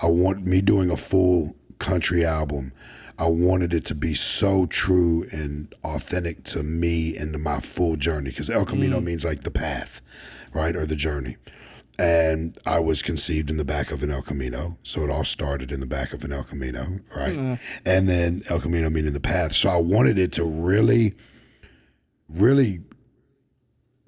B: me doing a full country album. I wanted it to be so true and authentic to me and to my full journey, because El Camino means like the path, right, or the journey. And I was conceived in the back of an El Camino. So it all started in the back of an El Camino, right? And then El Camino meaning the path. So I wanted it to really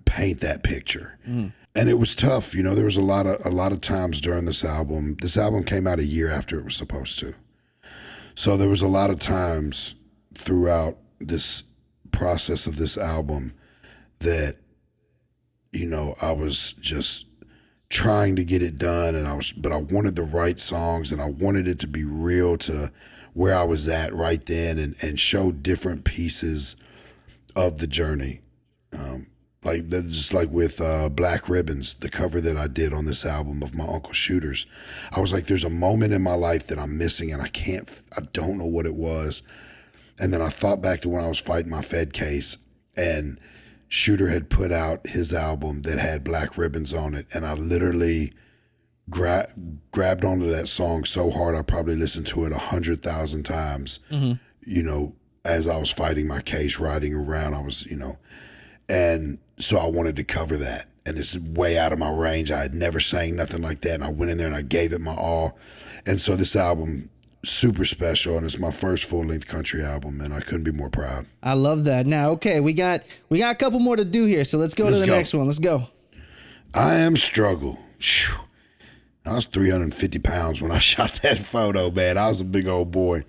B: paint that picture. And it was tough. You know, there was a lot of times during this album. This album came out a year after it was supposed to. So there was a lot of times throughout this process of this album that, you know, I was just trying to get it done, but I wanted the right songs, and I wanted it to be real to where I was at right then, and show different pieces of the journey. Just like with Black Ribbons, the cover that I did on this album of my Uncle Shooter's, I was like, there's a moment in my life that I'm missing, and I don't know what it was. And then I thought back to when I was fighting my Fed case, and Shooter had put out his album that had Black Ribbons on it, and I literally grabbed onto that song so hard I probably listened to it 100,000 times. You know, as I was fighting my case, riding around, I was, you know, and so I wanted to cover that. And it's way out of my range. I had never sang nothing like that. And I went in there and I gave it my all. And so this album, super special, and it's my first full-length country album, and I couldn't be more proud.
A: I love that. Now, okay, we got a couple more to do here, so let's go to the next one. Let's go.
B: I Am Struggle. Whew. I was 350 pounds when I shot that photo, man. I was a big old boy.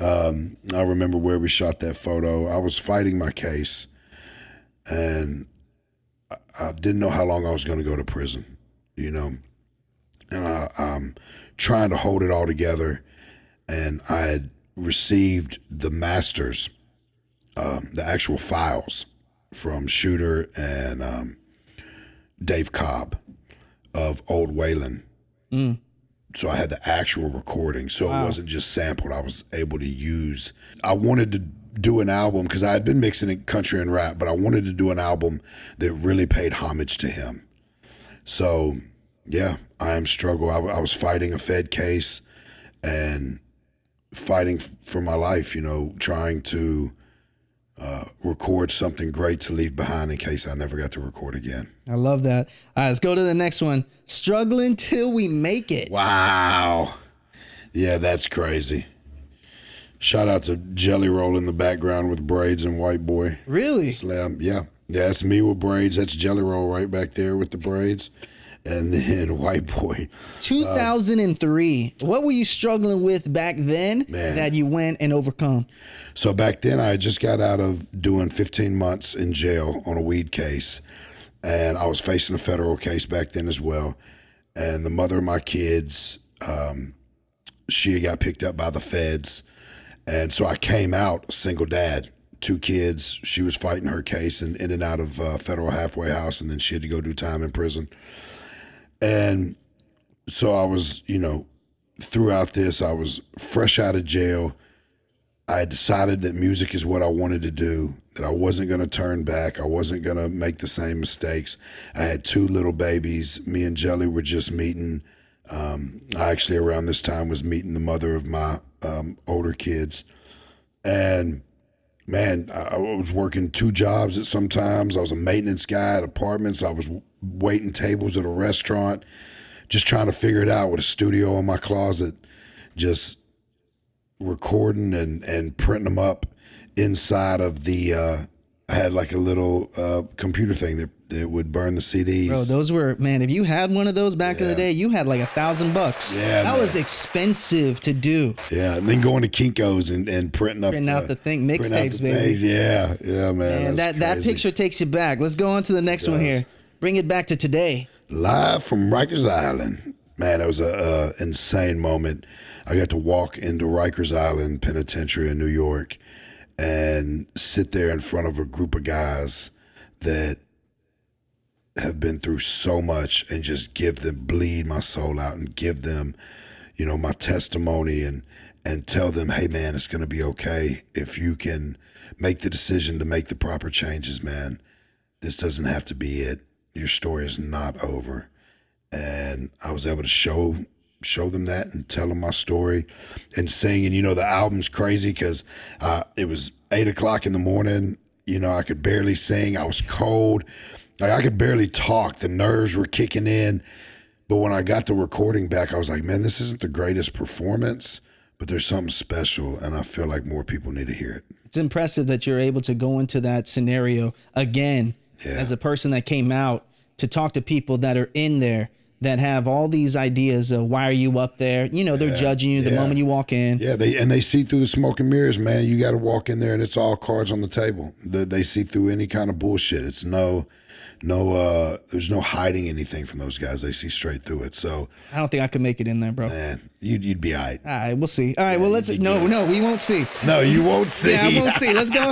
B: I remember where we shot that photo. I was fighting my case, and I didn't know how long I was going to go to prison, you know. And I'm trying to hold it all together. And I had received the masters, the actual files from Shooter and Dave Cobb of Old Waylon. So I had the actual recording. So It wasn't just sampled. I was able to use. I wanted to do an album because I had been mixing in country and rap, but I wanted to do an album that really paid homage to him. So, yeah, I Am Struggle. I was fighting a Fed case and fighting for my life, you know, trying to record something great to leave behind in case I never got to record again.
A: I love that. All right, let's go to the next one. Struggling Till We Make It.
B: Wow. Yeah, that's crazy. Shout out to Jelly Roll in the background with braids and White Boy.
A: Really?
B: Slam. Yeah, that's me with braids. That's Jelly Roll right back there with the braids. And then White Boy.
A: 2003. What were you struggling with back then that you went and overcome?
B: So back then, I just got out of doing 15 months in jail on a weed case. And I was facing a federal case back then as well. And the mother of my kids, she got picked up by the feds. And so I came out a single dad, 2 kids. She was fighting her case and in and out of federal halfway house. And then she had to go do time in prison. And so I was, you know, throughout this, I was fresh out of jail. I had decided that music is what I wanted to do, that I wasn't going to turn back. I wasn't going to make the same mistakes. I had 2 little babies. Me and Jelly were just meeting. I actually, around this time, was meeting the mother of my older kids. And man, I was working 2 jobs at some times. I was a maintenance guy at apartments. I was waiting tables at a restaurant, just trying to figure it out with a studio in my closet, just recording and printing them up inside of the, I had like a little computer thing that would burn the CDs.
A: Bro, those were, man, if you had one of those back in the day, you had like $1,000.
B: Yeah,
A: that was expensive to do.
B: Yeah, and then going to Kinko's and printing out the thing,
A: mixtapes, baby.
B: Yeah, man.
A: That picture takes you back. Let's go on to the next one here. Bring it back to today.
B: Live from Rikers Island. Man, that was a insane moment. I got to walk into Rikers Island Penitentiary in New York and sit there in front of a group of guys that have been through so much and just bleed my soul out and give them, you know, my testimony and tell them, hey man, it's going to be okay if you can make the decision to make the proper changes, man. This doesn't have to be it. Your story is not over. And I was able to show them that and tell them my story and sing. And, you know, the album's crazy because it was 8:00 in the morning. You know, I could barely sing. I was cold. Like, I could barely talk. The nerves were kicking in. But when I got the recording back, I was like, man, this isn't the greatest performance, but there's something special. And I feel like more people need to hear it.
A: It's impressive that you're able to go into that scenario again as a person that came out to talk to people that are in there that have all these ideas of why are you up there? You know, they're judging you the moment you walk in. Yeah,
B: they see through the smoke and mirrors, man. You got to walk in there and it's all cards on the table. They see through any kind of bullshit. It's there's no hiding anything from those guys. They see straight through it. So
A: I don't think I could make it in there, bro.
B: Man, you'd be all right.
A: All right, we'll see. All right, well, no, we won't see.
B: No, you won't see.
A: Yeah, I won't see. Let's go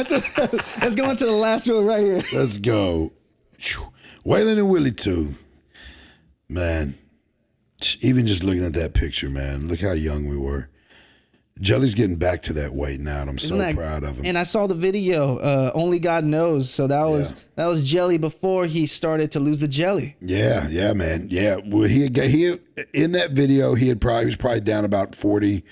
A: into the last one right here.
B: Let's go. Waylon Willie II. Man, even just looking at that picture, man, look how young we were. Jelly's getting back to that weight now, and I'm so proud of him.
A: And I saw the video, Only God Knows. So that was Jelly before he started to lose the jelly.
B: Yeah, man. Yeah. Well, he in that video, he was probably down about 40,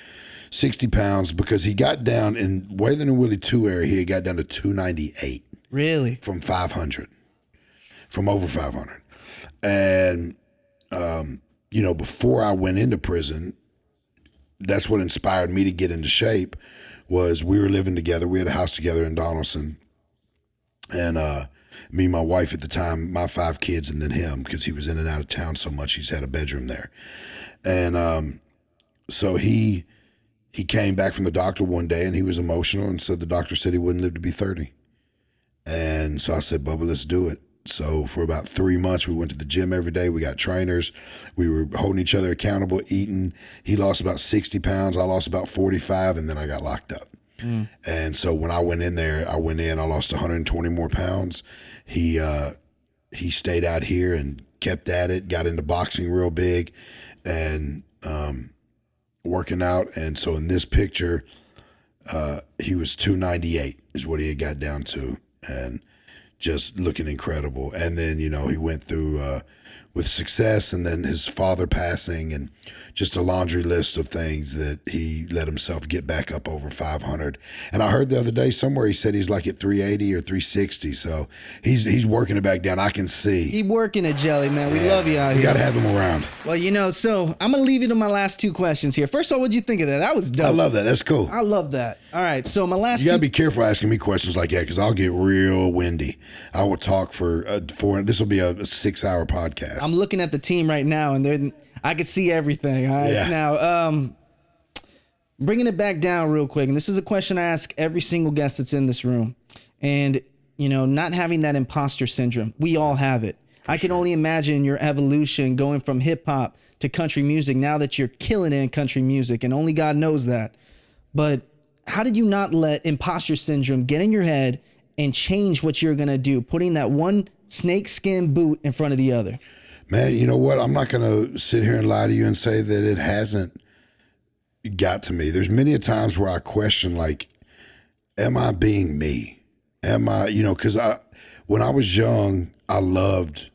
B: 60 pounds because he got down in Waylon and Willie II area. He had got down to 298.
A: Really?
B: From 500, from over 500. And, before I went into prison, that's what inspired me to get into shape. Was we were living together. We had a house together in Donaldson, and me and my wife at the time, my 5 kids, and then him, because he was in and out of town so much. He's had a bedroom there, and so he came back from the doctor one day, and he was emotional, and so the doctor said he wouldn't live to be 30, and so I said, Bubba, let's do it. So for about 3 months, we went to the gym every day. We got trainers. We were holding each other accountable, eating. He lost about 60 pounds. I lost about 45, and then I got locked up. And so when I went in there, I lost 120 more pounds. He stayed out here and kept at it, got into boxing real big and working out. And so in this picture, he was 298 is what he had got down to. And just looking incredible. And then, he went through with success and then his father passing and just a laundry list of things that he let himself get back up over 500. And I heard the other day somewhere he said he's like at 380 or 360. So he's working it back down. I can see.
A: He working it, Jelly, man. We love you out here.
B: You got to have him around.
A: Well, so I'm going to leave you to my last 2 questions here. First of all, what'd you think of that? That was dope.
B: I love that. That's cool.
A: I love that. All right. So my last
B: You got to be careful asking me questions like that because I'll get real windy. I will talk for this will be a 6-hour podcast.
A: I'm looking at the team right now and I could see everything. All right.
B: Yeah.
A: Now, bringing it back down real quick. And this is a question I ask every single guest that's in this room. And, not having that imposter syndrome, we all have it. I can only imagine your evolution going from hip hop to country music now that you're killing it in country music, and only God knows that. But how did you not let imposter syndrome get in your head and change what you're going to do, putting that one snakeskin boot in front of the other?
B: Man, you know what? I'm not going to sit here and lie to you and say that it hasn't got to me. There's many a times where I question, like, am I being me? Am I, because when I was young, I loved,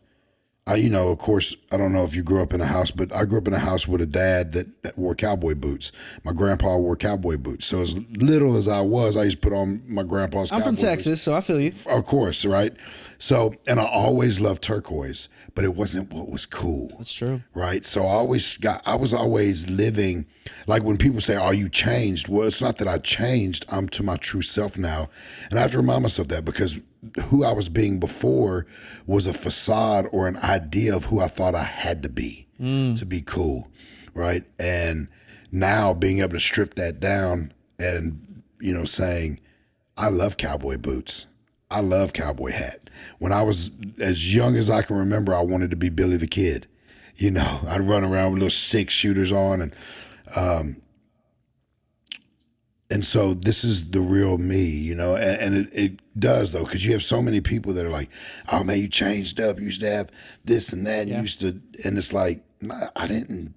B: of course, I don't know if you grew up in a house, but I grew up in a house with a dad that wore cowboy boots. My grandpa wore cowboy boots. So as little as I was, I used to put on my grandpa's cowboy boots.
A: I'm from Texas, so I feel you.
B: Of course, right? So, and I always loved turquoise, but it wasn't what was cool.
A: That's true.
B: Right? So I was always living, like when people say, "Oh, you changed." Well, it's not that I changed. I'm to my true self now. And I have to remind myself that because who I was being before was a facade or an idea of who I thought I had to be cool, right? And now being able to strip that down and, saying, I love cowboy boots. I love cowboy hat. When I was as young as I can remember, I wanted to be Billy the Kid. I'd run around with little 6-shooters on and so this is the real me, and it does though, because you have so many people that are like, oh man, you changed up. You used to have this and that. Yeah. And it's like, I didn't.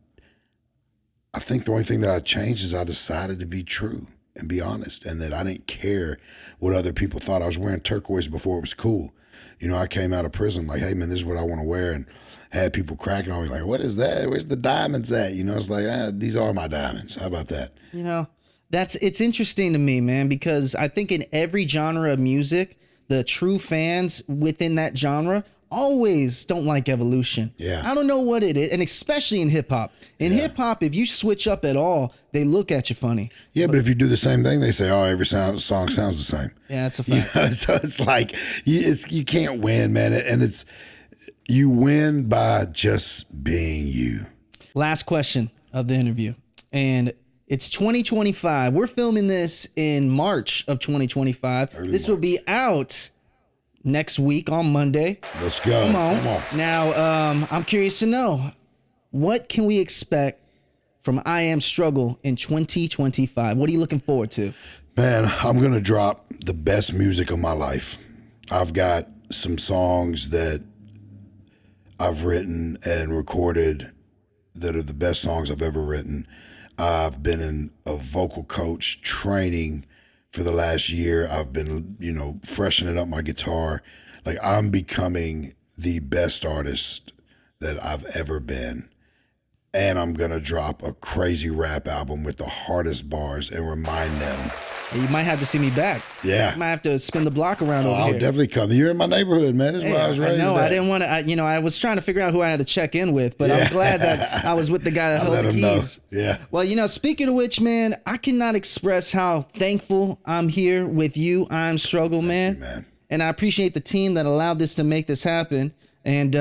B: I think the only thing that I changed is I decided to be true and be honest, and that I didn't care what other people thought. I was wearing turquoise before it was cool. I came out of prison like, hey man, this is what I want to wear, and had people cracking on me like, what is that? Where's the diamonds at? It's like, these are my diamonds. How about that?
A: It's interesting to me, man, because I think in every genre of music, the true fans within that genre always don't like evolution.
B: Yeah.
A: I don't know what it is, and especially in hip hop. In hip hop, if you switch up at all, they look at you funny.
B: Yeah, but if you do the same thing, they say, oh, every song sounds the same.
A: Yeah, that's a fact.
B: So it's like you can't win, man, and you win by just being you.
A: Last question of the interview, and it's 2025. We're filming this in March of 2025. This will be out next week on Monday.
B: Let's go.
A: Come on. Now, I'm curious to know, what can we expect from I Am Struggle in 2025? What are you looking forward to?
B: Man, I'm going to drop the best music of my life. I've got some songs that I've written and recorded that are the best songs I've ever written. I've been in a vocal coach training for the last year. I've been, freshening up my guitar. Like, I'm becoming the best artist that I've ever been. And I'm going to drop a crazy rap album with the hardest bars and remind them.
A: You might have to see me back.
B: Yeah.
A: You might have to spin the block around over
B: I'll
A: here.
B: definitely come. You're in my neighborhood, man. This is where I was raised.
A: I know.
B: at.
A: I didn't want to, I was trying to figure out who I had to check in with, but I'm glad that I was with the guy that held the keys.
B: Yeah.
A: Well, speaking of which, man, I cannot express how thankful I'm here with you. I'm Struggle, man.
B: Thank you, man.
A: And I appreciate the team that allowed this to make this happen. And,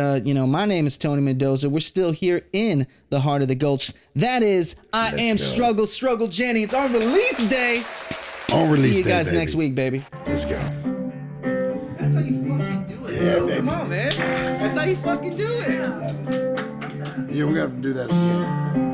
A: my name is Tony Mendoza. We're still here in the heart of the Gulch. That is, I Am Struggle Jennings on release day.
B: On release day,
A: see you guys
B: baby.
A: next week, baby.
B: Let's go.
A: That's how you fucking do it,
B: Yeah,
A: bro.
B: baby.
A: Come on, man. That's how you fucking do it.
B: Yeah, we got to do that again.